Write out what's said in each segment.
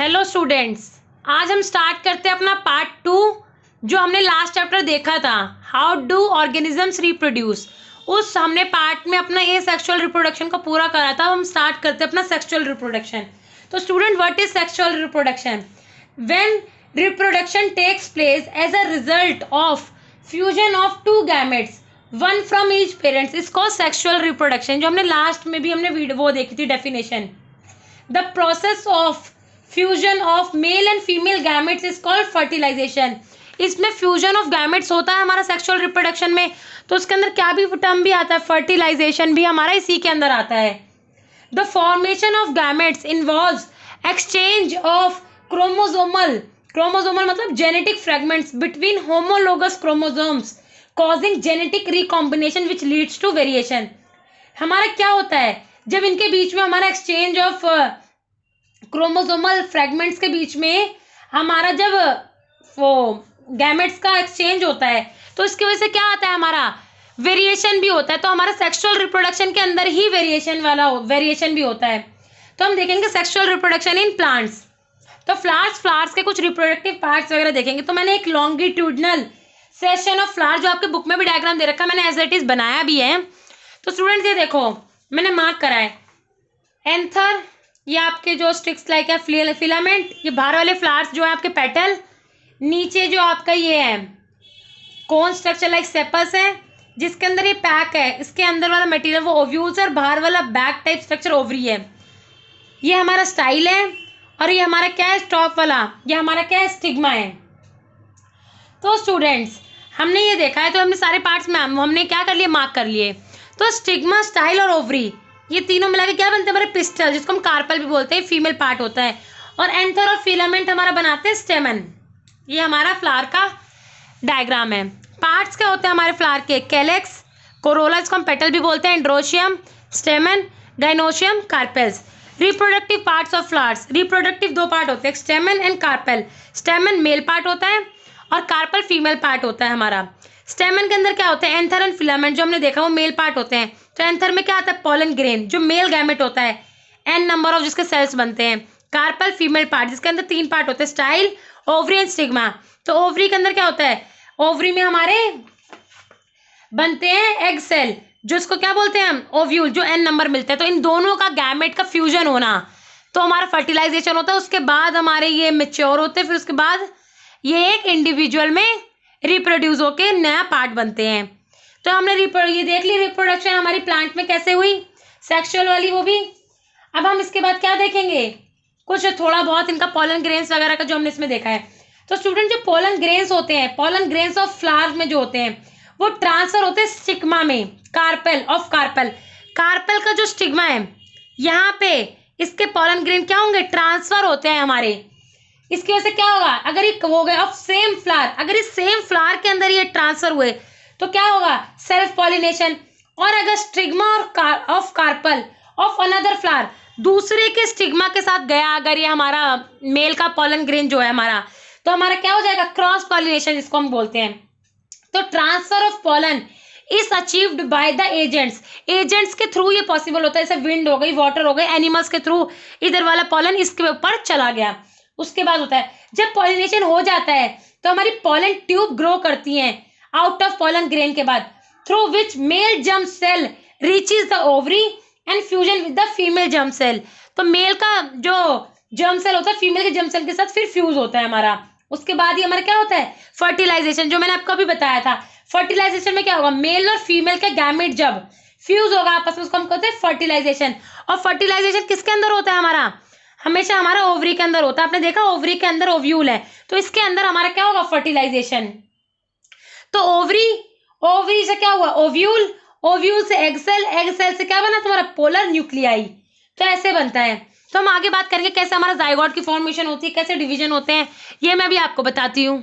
Hello students, आज हम start करते हैं अपना पार्ट 2 जो हमने लास्ट चैप्टर देखा था, हाउ डू ऑर्गेनिजम्स रिप्रोड्यूस। उस हमने पार्ट में अपना ये सेक्सुअल रिप्रोडक्शन को पूरा करा था। हम स्टार्ट करते हैं अपना सेक्सुअल रिप्रोडक्शन। तो student, what is sexual reproduction? When reproduction takes place as a result of fusion of two gametes one from each parents is called sexual reproduction. जो हमने लास्ट में भी हमने वो देखी थी definition. The process of fusion of male and female gametes is called fertilization. इसमें fusion of gametes होता है हमारा सेक्सुअल रिप्रोडक्शन में, तो उसके अंदर क्या भी टर्म भी आता है, फर्टिलाइजेशन भी हमारा इसी के अंदर आता है। The formation of gametes involves exchange of chromosomal मतलब genetic fragments between homologous chromosomes causing genetic recombination which leads to variation. हमारा क्या होता है, जब इनके बीच में हमारा एक्सचेंज ऑफ क्रोमोसोमल फ्रेगमेंट्स के बीच में हमारा जब वो गैमेट्स का एक्सचेंज होता है तो इसकी वजह से क्या आता है, हमारा वेरिएशन भी होता है। तो हमारा सेक्सुअल रिप्रोडक्शन के अंदर ही वेरिएशन भी होता है। तो हम देखेंगे सेक्सुअल रिप्रोडक्शन इन प्लांट्स। तो फ्लावर्स के कुछ रिप्रोडक्टिव पार्ट्स वगैरह देखेंगे। तो मैंने एक लॉन्गिट्यूडनल सेक्शन ऑफ फ्लावर, जो आपके बुक में भी डायग्राम दे रखा है, मैंने एज इट इज बनाया भी है। तो स्टूडेंट्स ये देखो, मैंने मार्क करा है एंथर, ये आपके जो स्टिक्स लाइक है फिलामेंट, ये बाहर वाले फ्लावर्स जो है आपके पेटल, नीचे जो आपका ये है कोन स्ट्रक्चर लाइक सेपस है जिसके अंदर ये पैक है, इसके अंदर वाला मटेरियल वो ओव्यूल्स है और बाहर वाला बैक टाइप स्ट्रक्चर ओवरी है। ये हमारा स्टाइल है और ये हमारा क्या है, टॉप वाला ये हमारा क्या है, स्टिग्मा है। तो स्टूडेंट्स, हमने ये देखा है, तो हमने सारे पार्ट्स में हमने क्या कर लिए, मार्क कर लिए। तो स्टिग्मा, स्टाइल और ओवरी, ये तीनों मिला के क्या बनते हैं, हमारे पिस्टल, जिसको हम कार्पल भी बोलते हैं, फीमेल पार्ट होता है। और एंथर और फिलामेंट हमारा बनाते हैं स्टेमन। ये हमारा फ्लावर का डायग्राम है। पार्ट्स क्या होते हैं हमारे फ्लावर के, कैलेक्स, कोरोला, जिसको हम पेटल भी बोलते हैं, androecium, स्टेमन, gynoecium, carpels. Reproductive parts of flowers, reproductive दो पार्ट होते हैं, स्टेमन एंड कार्पेल। स्टेमन मेल पार्ट होता है और कार्पल फीमेल पार्ट होता है हमारा। स्टेमन के अंदर क्या होता है, एंथर एंड फिलामेंट, जो हमने देखा वो मेल पार्ट होते हैं। तो एंथर में क्या आता है, पॉलन ग्रेन, जो मेल गैमेट होता है, एन नंबर ऑफ जिसके सेल्स बनते हैं। कार्पल फीमेल पार्ट, जिसके अंदर तीन पार्ट होते हैं, स्टाइल, ओवरी एंड स्टिग्मा। तो ओवरी के अंदर क्या होता है, ओवरी में हमारे बनते हैं एग सेल, जो इसको क्या बोलते हैं हम, ओव्यूल, जो एन नंबर मिलते हैं। तो इन दोनों का गैमेट का फ्यूजन होना, तो हमारा फर्टिलाइजेशन होता है। उसके बाद हमारे ये मेच्योर होते हैं, फिर उसके बाद ये एक इंडिविजुअल में रिप्रोड्यूस होके नया पार्ट बनते हैं। तो हमने ये देख ली रिप्रोडक्शन हमारी प्लांट में कैसे हुई, सेक्सुअल वाली वो भी। अब हम इसके बाद क्या देखेंगे, कुछ थोड़ा बहुत इनका पॉलन ग्रेन्स वगैरह का जो हमने इसमें देखा है। तो स्टूडेंट, जो पॉलन ग्रेन्स होते हैं, पॉलन ग्रेन्स ऑफ फ्लावर्स में जो होते हैं वो ट्रांसफर होते हैं स्टिग्मा में, कार्पेल का जो स्टिग्मा है यहाँ पे, इसके पॉलन ग्रेन क्या होंगे, ट्रांसफर होते हैं हमारे। इसकी वजह से क्या होगा, अगर ये हो गए ऑफ सेम फ्लावर, अगर इस सेम फ्लावर के अंदर ये ट्रांसफर हुए तो क्या होगा, सेल्फ पॉलिनेशन। और अगर स्टिग्मा और of carpel of another flower दूसरे के स्टिग्मा के साथ गया, अगर ये हमारा मेल का पॉलन ग्रेन जो है हमारा, तो हमारा क्या हो जाएगा, क्रॉस पॉलिनेशन जिसको हम बोलते हैं। तो transfer of pollen is achieved by the agents के थ्रू ये पॉसिबल होता है, जैसे विंड हो गई, वाटर हो गई, एनिमल्स के थ्रू इधर वाला पॉलन इसके ऊपर चला गया। उसके बाद होता है, जब पॉलिनेशन हो जाता है तो हमारी पॉलन ट्यूब ग्रो करती हैं आउट ऑफ पॉलन ग्रेन के बाद, through which male germ cell reaches the ovary and fusion with the female germ cell. तो मेल का जो जर्म सेल होता है फीमेल के जर्म सेल के साथ फिर फ्यूज होता है हमारा। उसके बाद ही हमारा क्या होता है, फर्टिलाइजेशन, जो मैंने आपको अभी बताया था। फर्टिलाइजेशन में क्या होगा, मेल और फीमेल का गैमेट जब फ्यूज होगा आपस में, उसको हम कहते हैं फर्टिलाइजेशन। और फर्टिलाइजेशन किसके अंदर होता है, हमारा हमेशा हमारा ओवरी के अंदर होता है। आपने देखा ओवरी के अंदर ओव्यूल है, तो इसके अंदर हमारा क्या होगा, फर्टिलाइजेशन। तो ओवरी से क्या हुआ, ओव्यूल से एग सेल से क्या बना तुम्हारा, पोलर न्यूक्लियाई। तो ऐसे बनता है। तो हम आगे बात करेंगे कैसे हमारा जाइगोट की फॉर्मेशन होती है, कैसे डिवीजन होते हैं, ये मैं भी आपको बताती हूँ।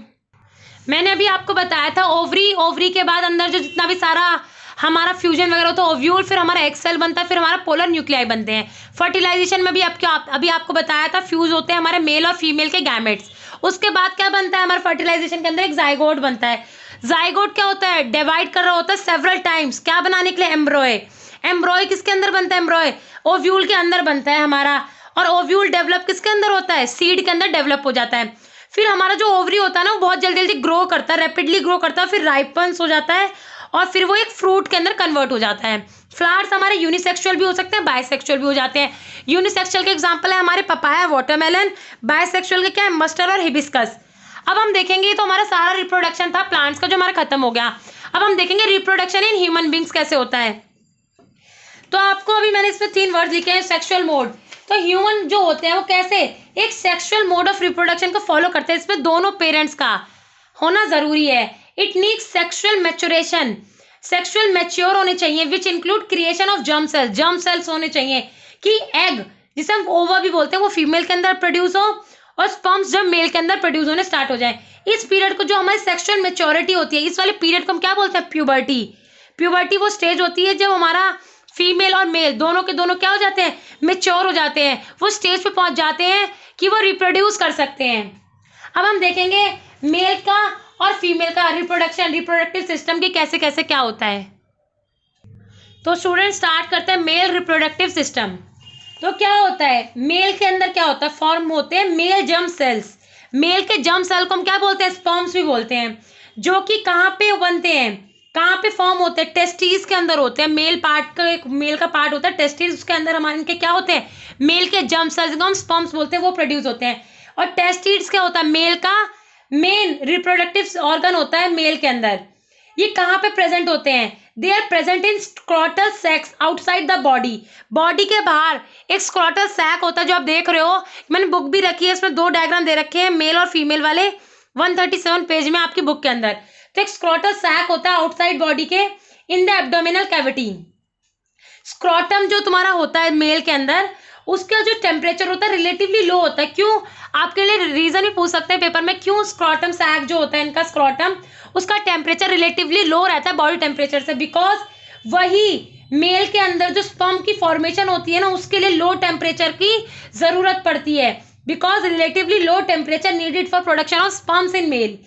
मैंने अभी आपको बताया था ओवरी के बाद अंदर जो जितना भी सारा हमारा फ्यूजन वगैरह होता है, ओव्यूल, फिर हमारा एक्सेल बनता है, फिर हमारा पोलर न्यूक्लियाई बनते हैं। फर्टिलाइजेशन में भी अभी आपको बताया था, फ्यूज होते हैं हमारे मेल और फीमेल के गैमेट्स। उसके बाद क्या बनता है, हमारे फर्टिलाइजेशन के अंदर एक जाइगोट बनता है। जाइगोट क्या होता है, डिवाइड कर रहा होता है सेवरल टाइम्स, क्या बनाने के लिए, एम्ब्रॉय किसके अंदर बनता है, एम्ब्रॉय ओव्यूल के अंदर बनता है हमारा। और ओव्यूल डेवलप किसके अंदर होता है, सीड के अंदर डेवलप हो जाता है। फिर हमारा जो ओवरी होता है ना वो बहुत जल्दी जल्दी ग्रो करता है, रैपिडली ग्रो करता है, फिर राइपन्स हो जाता है और फिर वो एक फ्रूट के अंदर कन्वर्ट हो जाता है। फ्लावर्स हमारे यूनिसेक्सुअल भी हो सकते हैं, बायसेक्सुअल भी हो जाते हैं। यूनिसेक्सुअल के एग्जांपल है हमारे पपाया, वाटरमेलन। बायसेक्सुअल के क्या है, मस्टर्ड और हिबिस्कस। अब हम देखेंगे तो हमारा सारा रिप्रोडक्शन था प्लांट्स का जो हमारा खत्म हो गया। अब हम देखेंगे रिप्रोडक्शन इन ह्यूमन बींग्स कैसे होता है। तो आपको अभी मैंने इसमें 3 वर्ड लिखे हैं, सेक्सुअल मोड। तो ह्यूमन जो होते हैं वो कैसे एक सेक्सुअल मोड ऑफ रिप्रोडक्शन को फॉलो करते हैं। इसमें दोनों पेरेंट्स का होना जरूरी है। It needs sexual maturation, sexual mature होने चाहिए, which include creation of germ cells होने चाहिए कि एग जिसे हम ओवा भी बोलते हैं वो फीमेल के अंदर प्रोड्यूस हो और स्पर्म्स जब मेल के अंदर प्रोड्यूस होने स्टार्ट हो जाए। इस पीरियड को जो हमारी सेक्सुअल मैच्योरिटी होती है, इस वाले पीरियड को हम क्या बोलते हैं, प्यूबर्टी। प्यूबर्टी वो स्टेज होती है जब हमारा फीमेल और मेल दोनों के दोनों क्या हो जाते हैं, मेच्योर हो जाते हैं, वो स्टेज पे पहुंच जाते हैं कि वो रिप्रोड्यूस कर सकते हैं। अब हम देखेंगे मेल का और फीमेल का रिप्रोडक्टिव सिस्टम की कैसे कैसे क्या होता है। तो स्टूडेंट स्टार्ट करते हैं मेल रिप्रोडक्टिव सिस्टम। तो क्या होता है, मेल के अंदर क्या होता है, फॉर्म होते हैं मेल जर्म सेल्स। मेल के जर्म सेल को हम क्या बोलते हैं, स्पर्म्स भी बोलते हैं, जो कि कहाँ पे बनते हैं, कहाँ पे फॉर्म होते हैं, टेस्टिस के अंदर होते हैं। मेल का पार्ट होता है टेस्टिस, उसके अंदर हमारे इनके क्या होते हैं, मेल के जर्म सेल्स को हम स्पर्म्स बोलते हैं, वो प्रोड्यूस होते हैं। और टेस्टिस क्या होता है, मेल का मेन रिप्रोडक्टिव ऑर्गन होता है मेल के अंदर। ये कहाँ पे प्रेजेंट होते हैं, they are present in scrotal sacs outside the body. Body के बाहर एक स्क्रोटल सैक होता है जो आप देख रहे हो, मैंने बुक भी रखी है, इसमें 2 डायग्राम दे रखे हैं मेल और फीमेल वाले 137 पेज में आपकी बुक के अंदर। तो एक स्क्रोटल सैक होता है आउटसाइड बॉडी के in the abdominal cavity. Scrotum जो तुम्हारा होता है मेल के अंदर, उसका जो टेम्परेचर होता है रिलेटिवली लो होता है। क्यों, आपके लिए रीजन भी पूछ सकते हैं पेपर में, क्यों स्क्रोटम सैक जो होता है इनका स्क्रोटम, उसका टेम्परेचर रिलेटिवली लो रहता है बॉडी टेम्परेचर से, बिकॉज वही मेल के अंदर जो स्पर्म की फॉर्मेशन होती है ना, उसके लिए लो टेम्परेचर की जरूरत पड़ती है, because relatively low temperature needed for production of sperms in male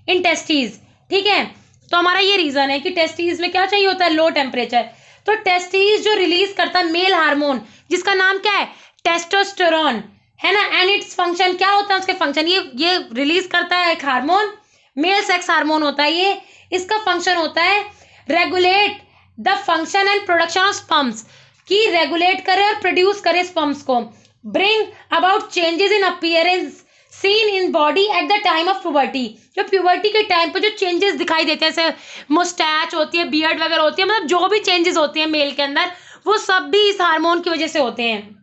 in testes. ठीक है, तो हमारा ये रीजन है कि टेस्टीज में क्या चाहिए होता है, लो टेम्परेचर। तो टेस्टीज जो रिलीज करता है मेल हार्मोन, जिसका नाम क्या है, टेस्टोस्टेरोन, है ना। एंड इट्स फंक्शन क्या होता है, उसके फंक्शन ये रिलीज करता है एक हार्मोन, मेल सेक्स हार्मोन होता है ये। इसका फंक्शन होता है regulate the function and production of sperms, की रेगुलेट करे और प्रोड्यूस करे स्पर्म्स को। Bring about changes in appearance seen in body at the time of puberty. जो प्यूबर्टी के टाइम पर जो चेंजेस दिखाई देते हैं, जैसे मुस्टैच होती है, बियर्ड वगैरह होती है, मतलब जो भी चेंजेस होती हैं मेल के अंदर, वो सब भी इस हार्मोन की वजह से होते हैं।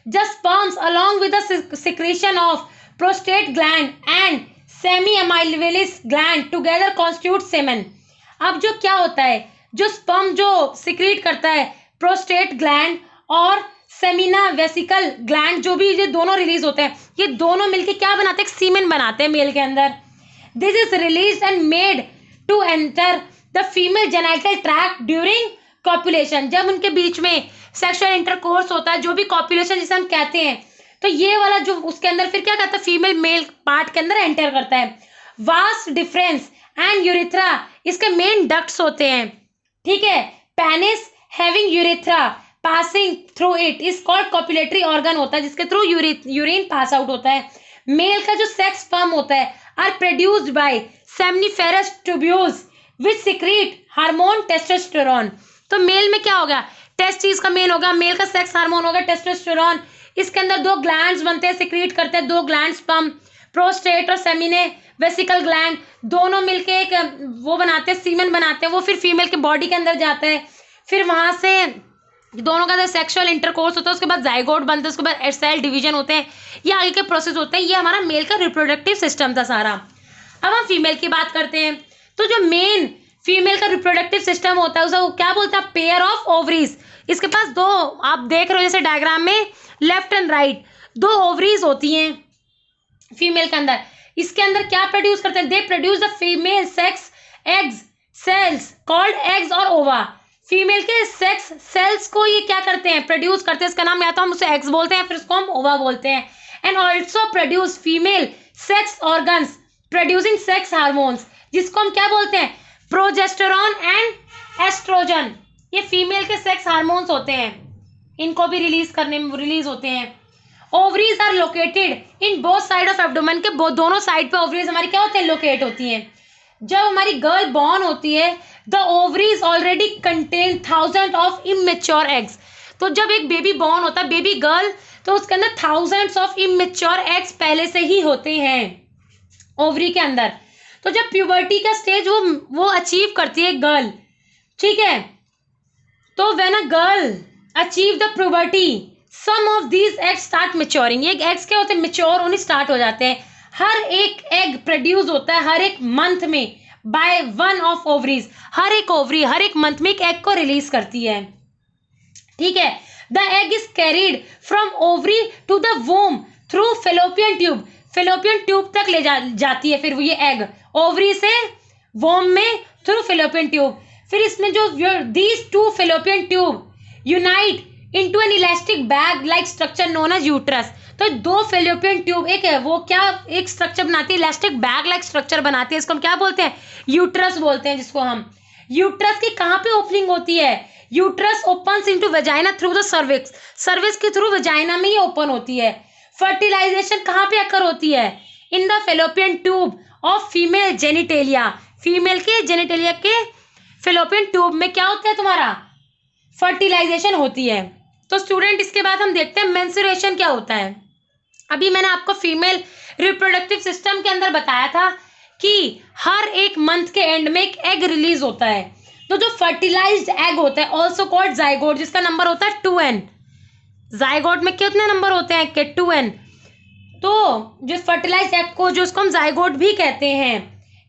Just sperms along with the secretion of prostate gland and semi-amylase gland together constitute semen। अब जो क्या होता है, जो स्पर्म जो सिक्रीट करता है प्रोस्टेट ग्लैंड और सेमिना वेसिकल ग्लैंड, जो भी ये दोनों रिलीज होते हैं, ये दोनों मिलके क्या बनाते हैं, सीमेन बनाते हैं मेल के अंदर। This is release and made to enter the female genital tract during copulation. जब उनके बीच में सेक्सुअल इंटरकोर्स होता है, जो भी कॉपुलेशन जिसे हम कहते हैं, तो ये वाला जो उसके अंदर फिर क्या करता है, फीमेल मेल पार्ट के अंदर एंटर करता है। वास्ट डिफरेंस एंड यूरिथ्रा इसके मेन डक्ट्स होते हैं। ठीक है, penis having urethra passing through it is called copulatory organ होता है, जिसके थ्रू यूरिन पास आउट होता है। मेल का जो सेक्स स्पर्म होता है are produced by seminiferous tubules which secrete hormone testosterone. तो मेल में क्या होगा, टेस्टिस का मेन होगा, मेल का सेक्स हार्मोन होगा टेस्टोस्टेरोन। इसके अंदर 2 ग्लैंड्स बनते हैं, सिक्रीट करते हैं 2 ग्लैंड्स स्पर्म, प्रोस्टेट और सेमिने वेसिकल ग्लैंड, दोनों मिलके एक वो बनाते हैं, सीमेन बनाते हैं। वो फिर फीमेल के बॉडी के अंदर जाता है, फिर वहां से दोनों का सेक्सुअल इंटरकोर्स होता है, उसके बाद जाइगोट बनता है, उसके बाद सेल डिवीजन होते हैं, ये आगे के प्रोसेस होते हैं। ये हमारा मेल का रिप्रोडक्टिव सिस्टम था सारा। अब हम फीमेल की बात करते हैं। तो जो मेन फीमेल का रिप्रोडक्टिव सिस्टम होता है उसे क्या बोलते हैं, पेयर ऑफ ओवरीज। इसके पास 2, आप देख रहे हो जैसे डायग्राम में लेफ्ट एंड राइट, 2 ओवरीज होती हैं फीमेल के अंदर। इसके अंदर क्या प्रोड्यूस करते हैं, they produce the female sex eggs cells called eggs और ओवा। फीमेल के सेक्स सेल्स को ये क्या करते हैं, प्रोड्यूस करते हैं। इसका नाम या तो हम उसे एग्स बोलते हैं, फिर उसको हम ओवा बोलते हैं। And also produce female sex organs producing sex hormones, जिसको हम क्या बोलते हैं, प्रोजेस्टेरॉन एंड एस्ट्रोजन। ये फीमेल के सेक्स हार्मोन्स होते हैं, इनको भी रिलीज होते हैं। Ovaries are located in both side of abdomen के दोनों साइड पे ओवरीज हमारी क्या होते हैं, लोकेट होती हैं। जब हमारी गर्ल बॉर्न होती है the ovaries already contain thousand of immature eggs. तो जब एक बेबी बॉर्न होता है, बेबी गर्ल, तो उसके अंदर थाउजेंड्स ऑफ इमेच्योर एग्स पहले से ही होते हैं ओवरी के अंदर। तो जब प्यूबर्टी का स्टेज वो अचीव करती है गर्ल, ठीक है, तो when a girl achieve the puberty some of these eggs start maturing. ये एग्स क्या होते हैं, मैच्योर होने स्टार्ट हो जाते हैं। हर एक एग प्रोड्यूस होता है हर एक मंथ में बाय वन ऑफ ओवरीज। हर एक ओवरी हर एक मंथ में एक एग को रिलीज करती है, ठीक है। The egg is carried from ovary to the womb through fallopian tube. Fallopian tube तक ले जाती है फिर वो ये एग, ओवरी से वोम में थ्रू फेलोपियन ट्यूब। फिर इसमें जो these two fallopian tube unite into an elastic bag like structure known as uterus. तो दो फेलोपियन ट्यूब एक है वो क्या एक स्ट्रक्चर बनाती है, इलास्टिक बैग लाइक स्ट्रक्चर बनाती है। इसको हम क्या बोलते हैं, यूट्रस बोलते हैं, जिसको हम यूट्रस की कहाँ पे ओपनिंग होती है, uterus opens into vagina through the cervix. Cervix के थ्रू वेजाइना में ही ओपन होती है। फर्टिलाइजेशन कहाँ पे अकर होती है, in the fallopian tube of female genitalia. Female के जेनिटेलिया के फेलोपियन ट्यूब में क्या होता है तुम्हारा, फर्टिलाइजेशन होती है। तो स्टूडेंट इसके बाद हम देखते हैं मेंस्ट्रुएशन क्या होता है। अभी मैंने आपको फीमेल रिप्रोडक्टिव सिस्टम के अंदर बताया था कि हर एक मंथ के एंड में एक एग रिलीज होता है। तो जो फर्टिलाइज्ड एग होता है ऑल्सो कॉल्ड जाइगोट, जिसका नंबर होता है 2n। जाइगोट में कितने नंबर होते हैं के 2n। तो जो फर्टिलाइज्ड एग को जो उसको हम जाइगोट भी कहते हैं,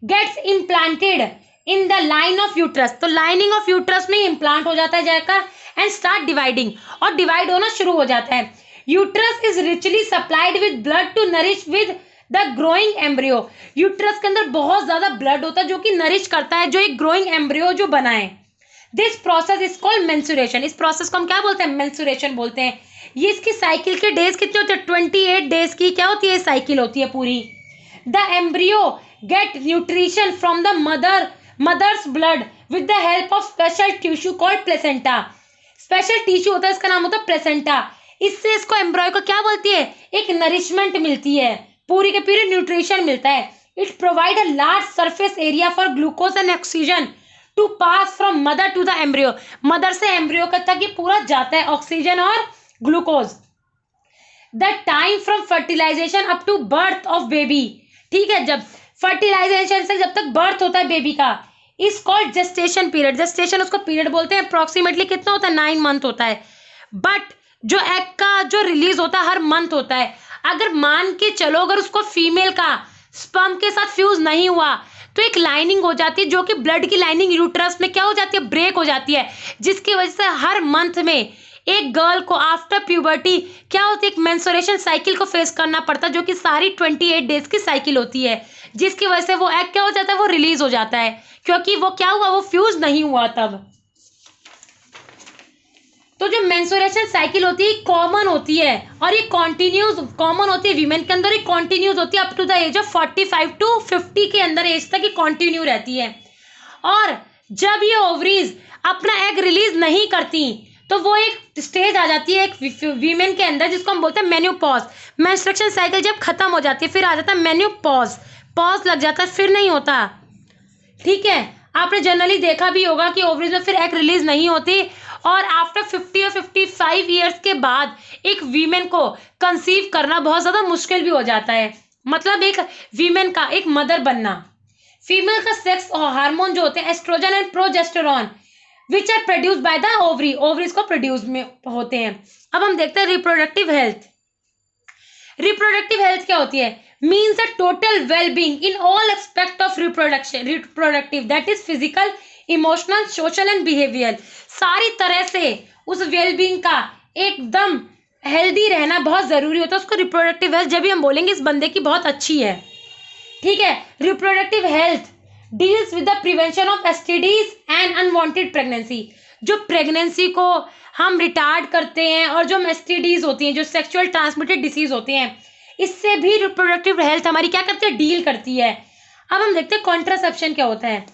gets implanted in the line of uterus. तो लाइनिंग ऑफ यूट्रस में इम्प्लांट हो जाता है जाकर एंड स्टार्ट डिवाइडिंग, और डिवाइड होना शुरू हो जाता है। Uterus is richly supplied with blood to nourish with the growing embryo. Uterus के अंदर बहुत ज्यादा ब्लड होता है जो कि नरिश करता है जो एक ग्रोइंग एम्ब्रियो जो बनाए। This process is called menstruation. इस प्रोसेस को हम क्या बोलते हैं, मेंस्ट्रुएशन बोलते हैं। ये इसकी साइकिल के डेज कितने होते हैं, 28 डेज की क्या होती है साइकिल होती है पूरी। The embryo get nutrition from the mother's blood with the help of special tissue called placenta. Special tissue होता है, इसका नाम होता है प्लेसेंटा। इससे इसको एम्ब्रॉय को क्या बोलती है, एक नरिशमेंट मिलती है, पूरी के पूरी न्यूट्रिशन मिलता है। It provide a large surface area for glucose and oxygen to pass from mother to the embryo. Mother से एम्ब्रियो तक ये पूरा जाता है ऑक्सीजन और glucose. The time from fertilization up to birth of baby, ठीक है, जब फर्टिलाइजेशन से जब तक बर्थ होता है बेबी का, is called gestation period. Gestation उसको पीरियड बोलते हैं। अप्रोक्सीमेटली कितना होता है, 9 मंथ होता है। बट जो एग का जो रिलीज होता है हर मंथ होता है। अगर मान के चलो अगर उसको फीमेल का स्पर्म के साथ फ्यूज नहीं हुआ तो एक लाइनिंग हो जाती है जो कि ब्लड की लाइनिंग यूट्रस में क्या हो जाती है, ब्रेक हो जाती है, जिसकी वजह से हर मंथ में एक गर्ल को आफ्टर प्यूबर्टी क्या होती है, एक मेंस्ट्रुएशन साइकिल को फेस करना पड़ता है जो कि सारी 28 डेज की साइकिल होती है, जिसकी वजह से वो एग क्या हो जाता है, वो रिलीज हो जाता है, क्योंकि वो क्या हुआ, वो फ्यूज नहीं हुआ तब। तो जो मेंस्ट्रुएशन साइकिल होती है कॉमन होती है और ये कॉन्टिन्यूज कॉमन होती है वीमेन के अंदर, ये कॉन्टिन्यूज होती है up to the age of 45 to 50 के अंदर एज तक ये कॉन्टिन्यू रहती है। और जब ये ओवरीज अपना एग रिलीज नहीं करती तो वो एक स्टेज आ जाती है एक वीमेन के अंदर जिसको हम बोलते हैं मेन्यूपॉज। मेंस्ट्रुएशन साइकिल जब खत्म हो जाती है फिर आ जाता है मेन्यूपॉज, पॉज लग जाता है, फिर नहीं होता, ठीक है। आपने जनरली देखा भी होगा कि ओवरीज में फिर एग रिलीज नहीं होती और आफ्टर 50 और 55 ईयर्स के बाद एक वीमेन को कंसीव करना बहुत ज़्यादा मुश्किल भी हो जाता है। मतलब एक वीमेन का एक मदर बनना। फीमेल का सेक्स हार्मोन जो होते हैं estrogen and progesterone which are produced by the ovary, ovaries को प्रोड्यूस में होते हैं। अब हम देखते हैं रिप्रोडक्टिव हेल्थ। रिप्रोडक्टिव हेल्थ क्या होती है, means the total wellbeing in all aspect of reproductive that is physical, emotional, social and behaviour. सारी तरह से उस वेलबींग का एकदम हेल्दी रहना बहुत जरूरी होता है। उसको रिप्रोडक्टिव हेल्थ जब भी हम बोलेंगे इस बंदे की बहुत अच्छी है, ठीक है। Reproductive health deals with the prevention of STDs and unwanted pregnancy. जो प्रेगनेंसी को हम रिटार्ड करते हैं और जो एसटीडीज होती हैं, जो सेक्सुअल ट्रांसमिटेड डिसीज होती हैं, इससे भी रिप्रोडक्टिव हेल्थ हमारी क्या करती है, डील करती है। अब हम देखते हैं कॉन्ट्रासेप्शन क्या होता है।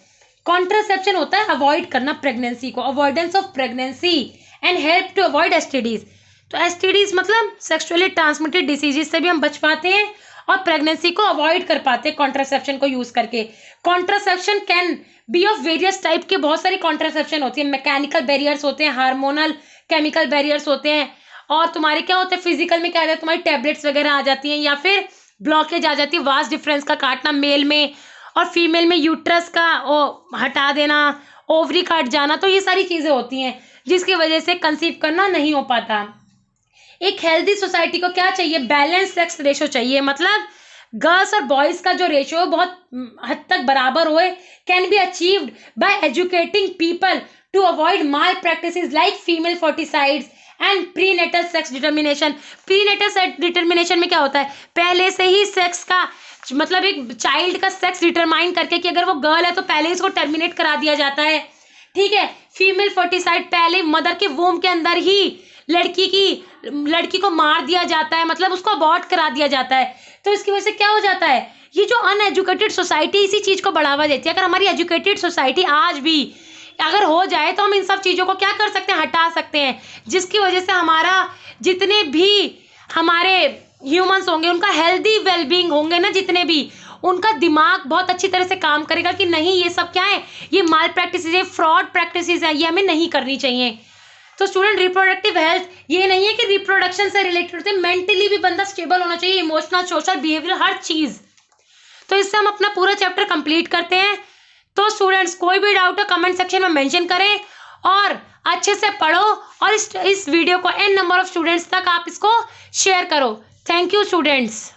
कॉन्ट्रासेप्शन होता है अवॉइड करना प्रेगनेंसी को, avoidance of pregnancy and help to avoid STDs. तो एसटीडीज मतलब सेक्सुअली ट्रांसमिटेड डिसीजेज से भी हम बच पाते हैं और प्रेगनेंसी को अवॉइड कर पाते हैं कॉन्ट्रासेप्शन को यूज करके। Contraception can be of various type के, बहुत सारी कॉन्ट्रासेप्शन होती है। मैकेनिकल बैरियर्स होते हैं, हार्मोनल केमिकल बैरियर्स होते हैं, और तुम्हारे क्या होते हैं फिजिकल में क्या होता है, तुम्हारी टैबलेट्स वगैरह आ जाती हैं, या फिर ब्लॉकेज आ जाती है, वास्ट डिफरेंस का काटना मेल में, और फीमेल में यूट्रस का हटा देना, ओवरी काट जाना। तो ये सारी चीजें होती हैं जिसकी वजह से कंसीव करना नहीं हो पाता। एक हेल्दी सोसाइटी को क्या चाहिए, बैलेंस सेक्स रेशो चाहिए, मतलब गर्ल्स और बॉयज का जो रेशियो है बहुत हद तक बराबर होए। Can be achieved by educating people to avoid malpractices like female foeticides and prenatal sex determination. Prenatal sex determination में क्या होता है, पहले से ही सेक्स का मतलब एक चाइल्ड का सेक्स डिटरमाइन करके कि अगर वो गर्ल है तो पहले ही उसको टर्मिनेट करा दिया जाता है, ठीक है। फीमेल फर्टिसाइड पहले मदर के वोम के अंदर ही लड़की को मार दिया जाता है, मतलब उसको अबॉर्ट करा दिया जाता है। तो इसकी वजह से क्या हो जाता है, ये जो अनएजुकेटेड सोसाइटी इसी चीज को बढ़ावा देती है। अगर हमारी एजुकेटेड सोसाइटी आज भी अगर हो जाए तो हम इन सब चीजों को क्या कर सकते हैं, हटा सकते हैं, जिसकी वजह से हमारा जितने भी हमारे ह्यूमंस होंगे उनका हेल्दी वेलबींग होंगे ना, जितने भी उनका दिमाग बहुत अच्छी तरह से काम करेगा कि नहीं ये सब क्या है, ये माल प्रैक्टिसेस है, फ्रॉड प्रैक्टिसेस है, ये हमें नहीं करनी चाहिए। तो स्टूडेंट रिप्रोडक्टिव हेल्थ ये नहीं है कि रिप्रोडक्शन से रिलेटेड होते, मेंटली भी बंदा स्टेबल होना चाहिए, इमोशनल सोशल बिहेवियर हर चीज। तो इससे हम अपना पूरा चैप्टर कंप्लीट करते हैं। तो स्टूडेंट्स कोई भी डाउट है कमेंट सेक्शन में मेंशन करें और अच्छे से पढ़ो, और इस वीडियो को n नंबर ऑफ स्टूडेंट्स तक आप इसको शेयर करो। Thank you students.